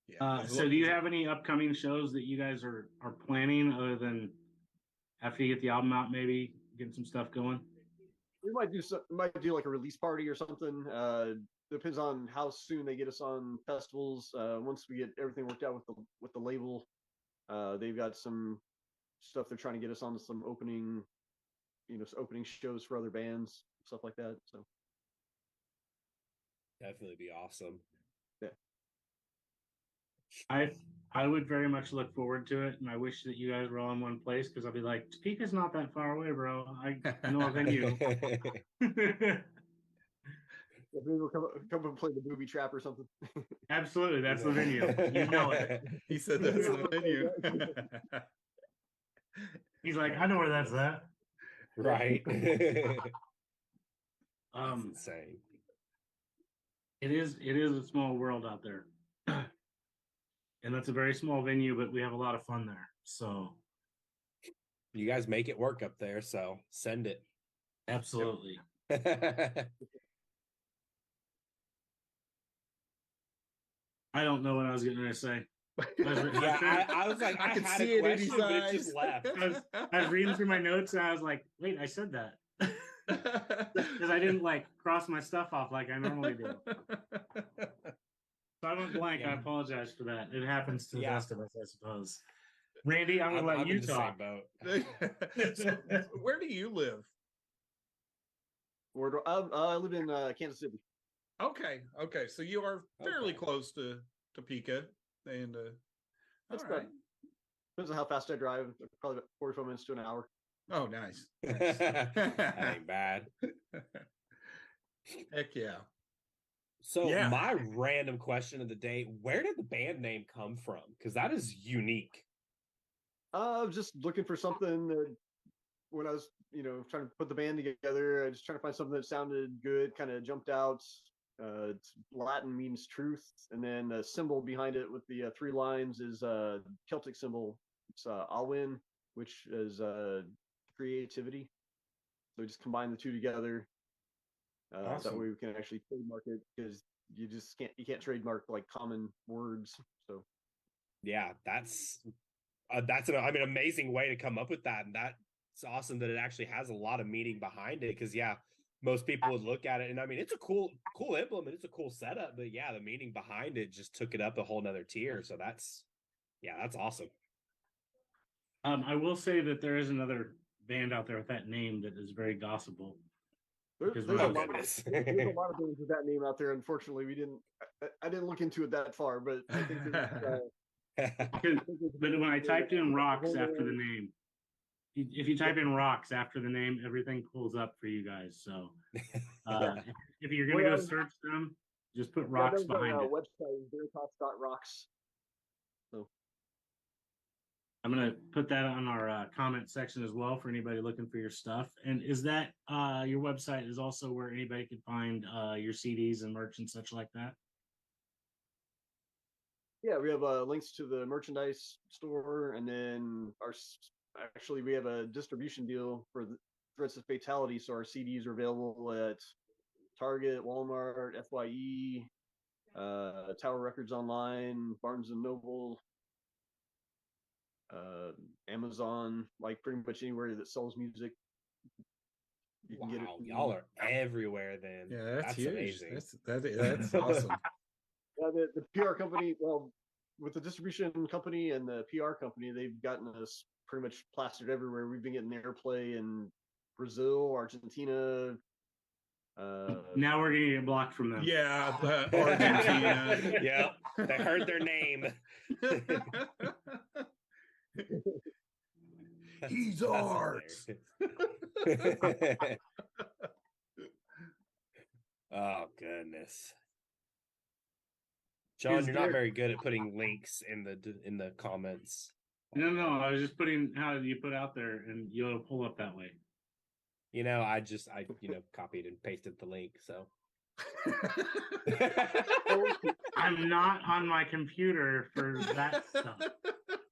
[SPEAKER 1] Yeah.
[SPEAKER 3] So do you have any upcoming shows that you guys are planning other than after you get the album out, maybe getting some stuff going?
[SPEAKER 5] We might do like a release party or something. Depends on how soon they get us on festivals. Once we get everything worked out with the label, they've got some stuff they're trying to get us on some opening shows for other bands, stuff like that. So
[SPEAKER 4] Definitely be awesome.
[SPEAKER 5] Yeah.
[SPEAKER 3] I would very much look forward to it, and I wish that you guys were all in one place because I'll be like, Topeka's not that far away, bro. I know a venue.
[SPEAKER 5] maybe we'll come and play the Booby Trap or something.
[SPEAKER 3] Absolutely, that's the venue. You know it.
[SPEAKER 1] He said that's the venue.
[SPEAKER 3] He's like, I know where that's at.
[SPEAKER 4] Right.
[SPEAKER 3] Um,
[SPEAKER 4] That's insane.
[SPEAKER 3] it is a small world out there, and that's a very small venue, but we have a lot of fun there. So
[SPEAKER 4] You guys make it work up there, so send it.
[SPEAKER 3] absolutely. I don't know what I was going to say.
[SPEAKER 4] Yeah, I was like, I
[SPEAKER 1] could
[SPEAKER 4] had
[SPEAKER 1] see
[SPEAKER 4] a
[SPEAKER 1] it in his
[SPEAKER 4] question, but it
[SPEAKER 1] eyes.
[SPEAKER 4] just left.
[SPEAKER 3] I was reading through my notes and I was like, wait, I said that. Because I didn't like cross my stuff off like I normally do. So I went blank. I
[SPEAKER 4] Yeah.
[SPEAKER 3] apologize for that. It happens to the
[SPEAKER 4] Yeah.
[SPEAKER 3] best of us, I suppose. Randy, I'm going to let
[SPEAKER 4] I'm
[SPEAKER 3] you
[SPEAKER 4] in the
[SPEAKER 3] talk.
[SPEAKER 4] same boat.
[SPEAKER 1] So, where do you live?
[SPEAKER 5] I live in Kansas City.
[SPEAKER 1] Okay, so you are fairly
[SPEAKER 4] Okay.
[SPEAKER 1] close to Topeka, and
[SPEAKER 5] That's
[SPEAKER 1] all
[SPEAKER 5] about-
[SPEAKER 1] right.
[SPEAKER 5] Depends on how fast I drive. Probably about 45 minutes to an hour.
[SPEAKER 1] Oh, nice.
[SPEAKER 4] That ain't bad.
[SPEAKER 1] Heck yeah.
[SPEAKER 4] So
[SPEAKER 1] Yeah.
[SPEAKER 4] my random question of the day, where did the band name come from? Because that is unique.
[SPEAKER 5] I was just looking for something that when I was, trying to put the band together, I was trying to find something that sounded good, kind of jumped out. It's Latin means truth, and then the symbol behind it with the 3 lines is a Celtic symbol. It's Alwyn, which is creativity. So we just combine the two together. That
[SPEAKER 1] Awesome.
[SPEAKER 5] way we can actually trademark it, because you can't trademark like common words. So
[SPEAKER 4] Yeah, that's an amazing way to come up with that, and that's awesome that it actually has a lot of meaning behind it. Because most people would look at it, and I mean, it's a cool implement, it's a cool setup, but yeah, the meaning behind it just took it up a whole nother tier. So that's awesome.
[SPEAKER 3] I will say that there is another band out there with that name that is very gospel.
[SPEAKER 5] there's
[SPEAKER 3] Because
[SPEAKER 5] a
[SPEAKER 3] Oh,
[SPEAKER 5] lot
[SPEAKER 4] goodness.
[SPEAKER 5] there's a lot of bands with that name out there. Unfortunately, I didn't look into it that far, but I think
[SPEAKER 3] But when I typed in rocks after the name, if you type in rocks after the name, everything pulls up for you guys. So if you're going to go search them, just put rocks behind it.
[SPEAKER 5] Website Veritas.rocks. So
[SPEAKER 3] I'm going to put that on our comment section as well for anybody looking for your stuff. And is that your website is also where anybody can find your CDs and merch and such like that?
[SPEAKER 5] yeah, we have links to the merchandise store, and then we have a distribution deal for the Threats of Fatality. So our CDs are available at Target, Walmart, FYE, Tower Records Online, Barnes and Noble, Amazon, like pretty much anywhere that sells music. You can get it.
[SPEAKER 4] Wow, y'all are everywhere then.
[SPEAKER 1] Yeah, that's huge.
[SPEAKER 4] Amazing.
[SPEAKER 1] That's awesome.
[SPEAKER 5] Yeah, the PR company, well, with the distribution company and the PR company, they've gotten us pretty much plastered everywhere. We've been getting airplay in Brazil, Argentina.
[SPEAKER 3] Now we're going to get blocked from them.
[SPEAKER 1] Yeah, Argentina.
[SPEAKER 4] Yeah, they heard their name.
[SPEAKER 1] He's
[SPEAKER 4] That's
[SPEAKER 1] ours.
[SPEAKER 4] hilarious. Oh goodness, John,
[SPEAKER 3] Is
[SPEAKER 4] you're not
[SPEAKER 3] there-
[SPEAKER 4] very good at putting links in the comments.
[SPEAKER 3] No, I was just putting how you put out there, and you'll pull up that way.
[SPEAKER 4] I copied and pasted the link. So
[SPEAKER 3] I'm not on my computer for that stuff.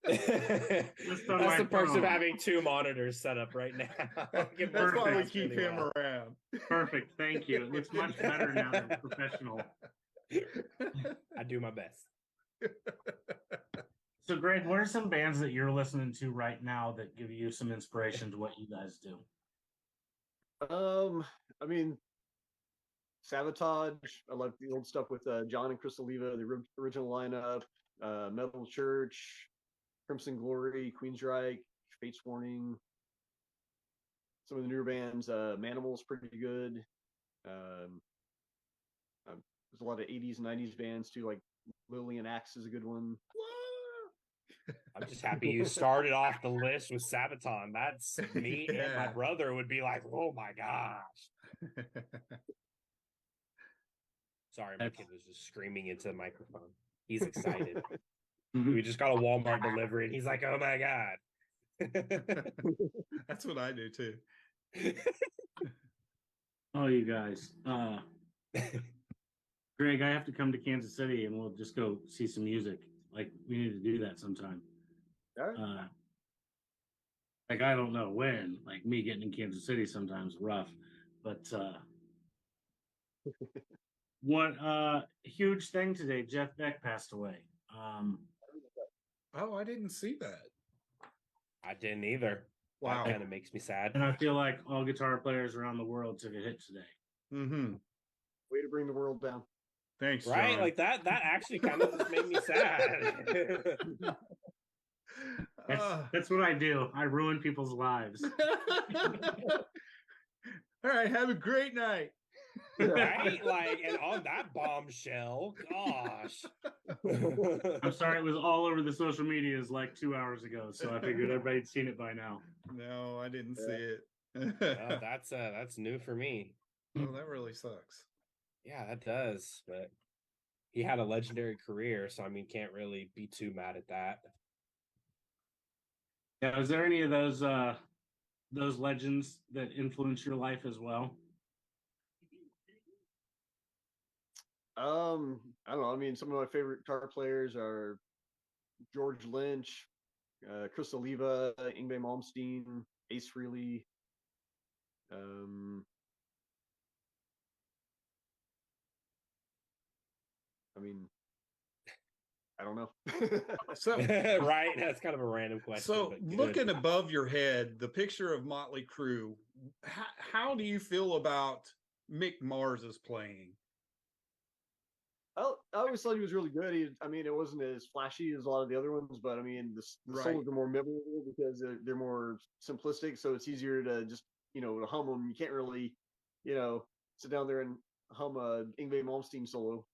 [SPEAKER 4] That's
[SPEAKER 3] on my
[SPEAKER 4] the perks of
[SPEAKER 3] phone.
[SPEAKER 4] having 2 monitors set up right now. It
[SPEAKER 1] That's why we
[SPEAKER 4] works
[SPEAKER 1] keep
[SPEAKER 4] really
[SPEAKER 1] him
[SPEAKER 4] well.
[SPEAKER 1] around.
[SPEAKER 3] Perfect, thank you. It looks much better now than professional.
[SPEAKER 4] I do my best.
[SPEAKER 3] So, Greg, what are some bands that you're listening to right now that give you some inspiration to what you guys do?
[SPEAKER 5] I mean, Sabotage. I like the old stuff with John and Chris Oliva, the original lineup. Metal Church, Crimson Glory, Queensryche, Fates Warning. Some of the newer bands, Manimal's pretty good. There's a lot of 80s and 90s bands too, like Lillian Axe is a good one.
[SPEAKER 4] I'm just happy you started off the list with Sabaton. That's me and my brother would be like, oh my gosh. Sorry, my kid was just screaming into the microphone. He's excited. We just got a Walmart delivery and he's like, oh my God.
[SPEAKER 1] That's what I do too.
[SPEAKER 3] Oh, you guys. Greg, I have to come to Kansas City and we'll just go see some music. Like, we need to do that sometime.
[SPEAKER 5] All right.
[SPEAKER 3] Like, I don't know when. Like, me getting in Kansas City sometimes rough. But What huge thing today. Jeff Beck passed away.
[SPEAKER 1] Oh, I didn't see that.
[SPEAKER 4] I didn't either.
[SPEAKER 1] Wow.
[SPEAKER 4] That kind of makes me sad.
[SPEAKER 3] And I feel like all guitar players around the world took a hit today.
[SPEAKER 1] Mm-hmm.
[SPEAKER 5] Way to bring the world down.
[SPEAKER 1] Thanks,
[SPEAKER 4] Right?
[SPEAKER 1] John.
[SPEAKER 4] Like that actually kind of just made me sad.
[SPEAKER 3] That's what I do. I ruin people's lives.
[SPEAKER 1] All right, have a great night.
[SPEAKER 4] Right? Like, and on that bombshell, gosh.
[SPEAKER 3] I'm sorry, it was all over the social medias like 2 hours ago, so I figured everybody'd seen it by now.
[SPEAKER 1] No, I didn't see it.
[SPEAKER 4] Oh, that's new for me.
[SPEAKER 1] Oh, that really sucks.
[SPEAKER 4] Yeah, that does. But he had a legendary career, so I mean, can't really be too mad at that.
[SPEAKER 3] Yeah, was there any of those legends that influenced your life as well?
[SPEAKER 5] I don't know. I mean, some of my favorite guitar players are George Lynch, Chris Oliva, Yngwie Malmsteen, Ace Frehley. I mean, I don't know.
[SPEAKER 1] So
[SPEAKER 4] Right? That's kind of a random question.
[SPEAKER 1] So
[SPEAKER 4] but good.
[SPEAKER 1] looking above your head, the picture of Motley Crue, how do you feel about Mick Mars's playing?
[SPEAKER 5] I always thought he was really good. I mean, it wasn't as flashy as a lot of the other ones, but I mean, the
[SPEAKER 1] Right.
[SPEAKER 5] solos are more memorable because they're more simplistic. So it's easier to just, to hum them. You can't really, sit down there and hum a Yngwie Malmsteen solo.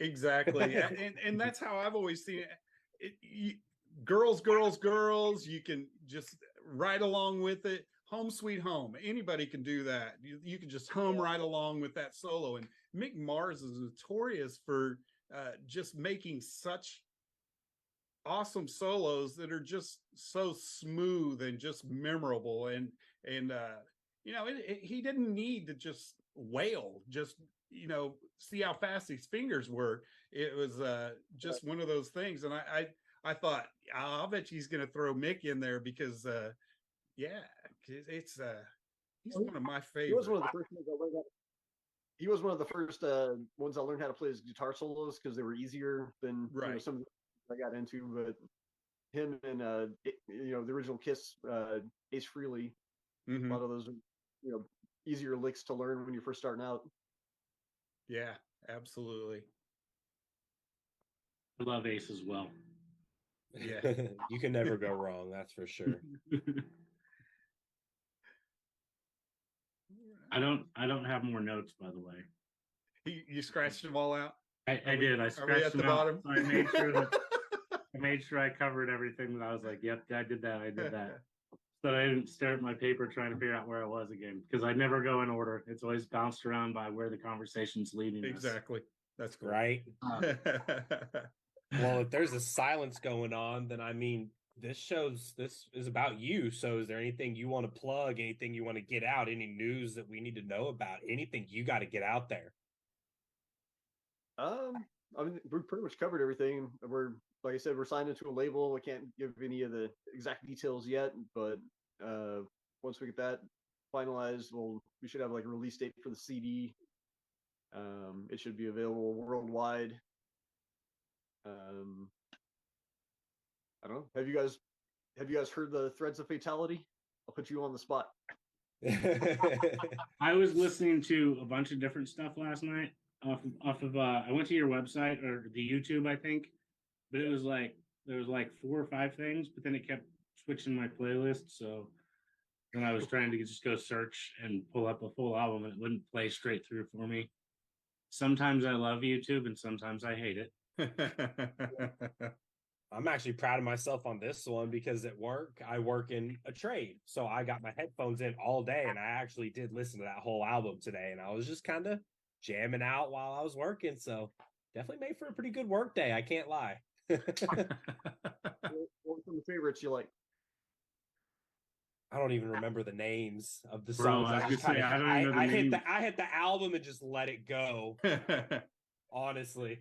[SPEAKER 1] Exactly. and that's how I've always seen it. Girls, girls, girls, you can just ride along with it. Home Sweet Home. Anybody can do that. You can just hum right along with that solo. And Mick Mars is notorious for just making such awesome solos that are just so smooth and just memorable. And he didn't need to just wail, just see how fast his fingers were. It was just one of those things. And I thought, I'll bet he's going to throw Mick in there because it's he's one of my favorites.
[SPEAKER 5] He was one of the first ones I learned how. He was one of the first ones I learned how to play his guitar solos because they were easier than some of the I got into. But him and the original Kiss, Ace Frehley, a lot of those are easier licks to learn when you're first starting out.
[SPEAKER 1] Yeah, absolutely.
[SPEAKER 3] I love Ace as well.
[SPEAKER 1] Yeah.
[SPEAKER 4] You can never go wrong, that's for sure.
[SPEAKER 3] I don't have more notes, by the way.
[SPEAKER 1] You scratched them all out?
[SPEAKER 3] I did. I scratched them out. So I made sure I covered everything that I was like, yep, I did that. I did that. So I didn't stare at my paper trying to figure out where I was again, because I never go in order. It's always bounced around by where the conversation's leading us.
[SPEAKER 1] Exactly. That's cool.
[SPEAKER 4] Right. Well, if there's a silence going on, then I mean, this is about you. So is there anything you want to plug, anything you want to get out, any news that we need to know about, anything you got to get out there?
[SPEAKER 5] I mean, we pretty much covered everything. Like I said, we're signed into a label. I can't give any of the exact details yet, but once we get that finalized, we should have like a release date for the CD. It should be available worldwide. I don't know. Have you guys heard the Threads of Fatality? I'll put you on the spot.
[SPEAKER 3] I was listening to a bunch of different stuff last night off of I went to your website or the YouTube, I think, but it was like there was like 4 or 5 things, but then it kept switching my playlist. So then I was trying to just go search and pull up a full album, and it wouldn't play straight through for me. Sometimes I love YouTube and sometimes I hate it.
[SPEAKER 4] I'm actually proud of myself on this one because at work, I work in a trade. So I got my headphones in all day and I actually did listen to that whole album today. And I was just kind of jamming out while I was working. So definitely made for a pretty good work day. I can't lie.
[SPEAKER 5] What were some of the favorites you like?
[SPEAKER 4] I don't even remember the names of the
[SPEAKER 3] Bro,
[SPEAKER 4] songs. I hit the album and just let it go. Honestly.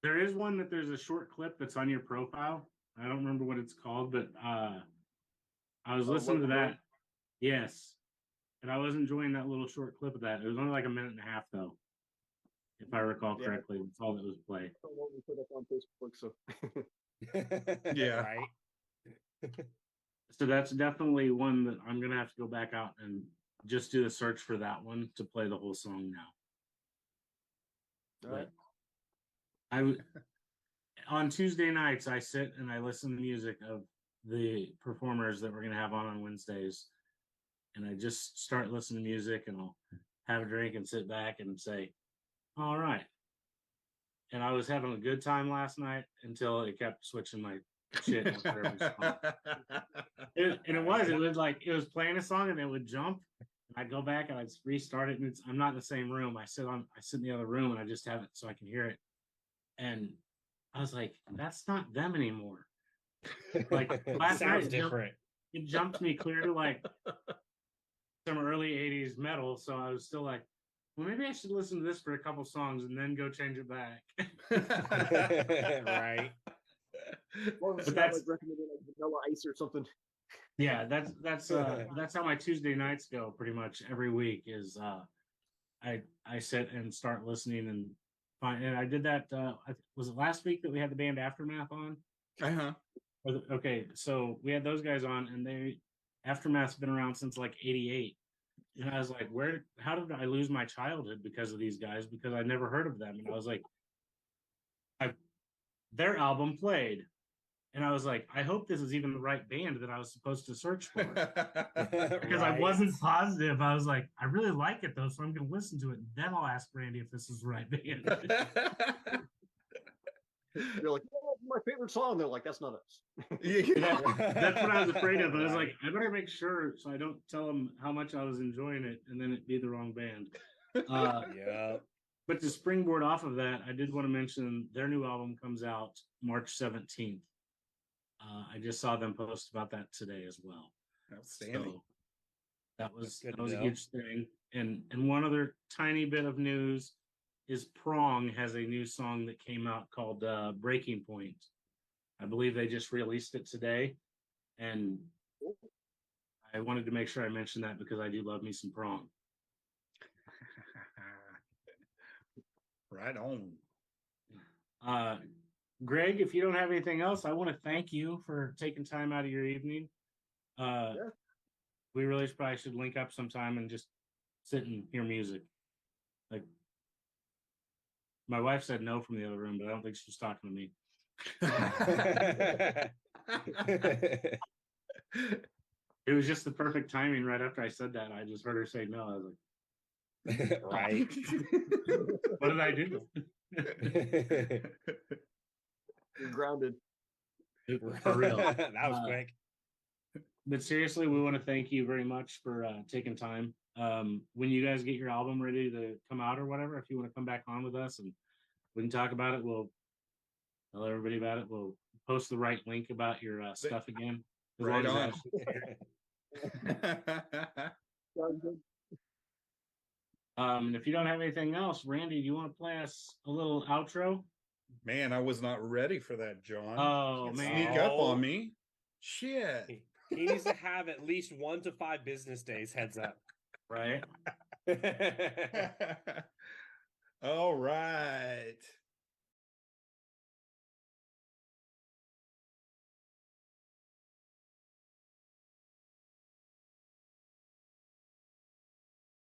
[SPEAKER 3] There is one that there's a short clip that's on your profile. I don't remember what it's called, but I was listening to that. Yes. And I was enjoying that little short clip of that. It was only like a minute and a half though. if I recall
[SPEAKER 5] Yeah.
[SPEAKER 3] correctly. That's all that was played.
[SPEAKER 5] What we put up on Facebook, so
[SPEAKER 1] Yeah.
[SPEAKER 4] Right.
[SPEAKER 3] So that's definitely one that I'm gonna have to go back out and just do a search for that one to play the whole song now.
[SPEAKER 5] all right.
[SPEAKER 3] I w- on Tuesday nights I sit and I listen to music of the performers that we're gonna have on Wednesdays, and I just start listening to music and I'll have a drink and sit back and say, "All right." And I was having a good time last night until it kept switching my shit. And it was playing a song and it would jump. And I'd go back and I'd restart it. And I'm not in the same room. I sit in the other room and I just have it so I can hear it. And I was like, that's not them anymore. Like last night,
[SPEAKER 4] different.
[SPEAKER 3] It jumped me clear to like some early 80s metal. So I was still like, well, maybe I should listen to this for a couple songs and then go change it back.
[SPEAKER 4] Right.
[SPEAKER 5] Or
[SPEAKER 3] But
[SPEAKER 5] but
[SPEAKER 3] that's-
[SPEAKER 5] like recommended like Vanilla Ice or something.
[SPEAKER 3] Yeah, that's how my Tuesday nights go pretty much every week is I sit and start listening and find, and I did that was it last week that we had the band Aftermath on?
[SPEAKER 1] Uh-huh.
[SPEAKER 3] Okay, so we had those guys on and Aftermath's been around since like 88. And I was like, how did I lose my childhood because of these guys? Because I never heard of them. And I was like, their album played. And I was like, I hope this is even the right band that I was supposed to search for. Because I wasn't positive. I was like, I really like it though, so I'm going to listen to it. And then I'll ask Randy if this is the right band.
[SPEAKER 5] You're like, oh, my favorite song. They're like, that's not us.
[SPEAKER 3] That's what I was afraid of. I was like, I better make sure so I don't tell them how much I was enjoying it and then it be the wrong band.
[SPEAKER 4] Yeah.
[SPEAKER 3] But to springboard off of that, I did want to mention their new album comes out March 17th. I just saw them post about that today as well.
[SPEAKER 1] Outstanding.
[SPEAKER 3] So that was
[SPEAKER 4] That's good
[SPEAKER 3] a
[SPEAKER 4] to know.
[SPEAKER 3] huge thing. And one other tiny bit of news is Prong has a new song that came out called Breaking Point. I believe they just released it today. And I wanted to make sure I mentioned that because I do love me some Prong.
[SPEAKER 1] Right on.
[SPEAKER 3] Greg, if you don't have anything else, I want to thank you for taking time out of your evening. We really probably should link up sometime and just sit and hear music. Like, my wife said no from the other room, but I don't think she was talking to me. It was just the perfect timing right after I said that. I just heard her say no. I was like,
[SPEAKER 4] Right.
[SPEAKER 3] what did I do?
[SPEAKER 5] You're grounded.
[SPEAKER 3] For real.
[SPEAKER 4] That was quick.
[SPEAKER 3] But seriously, we want to thank you very much for taking time. When you guys get your album ready to come out or whatever, if you want to come back on with us and we can talk about it, we'll tell everybody about it. We'll post the right link about your stuff again. As
[SPEAKER 1] Right
[SPEAKER 3] long
[SPEAKER 1] on.
[SPEAKER 3] as
[SPEAKER 5] Sounds good.
[SPEAKER 3] and if you don't have anything else, Randy, do you want to play us a little outro?
[SPEAKER 1] Man, I was not ready for that, John.
[SPEAKER 3] Oh,
[SPEAKER 1] Can't
[SPEAKER 3] man.
[SPEAKER 1] sneak up on me. Shit.
[SPEAKER 4] He needs to have at least 1 to 5 business days heads up.
[SPEAKER 3] Right?
[SPEAKER 1] All right.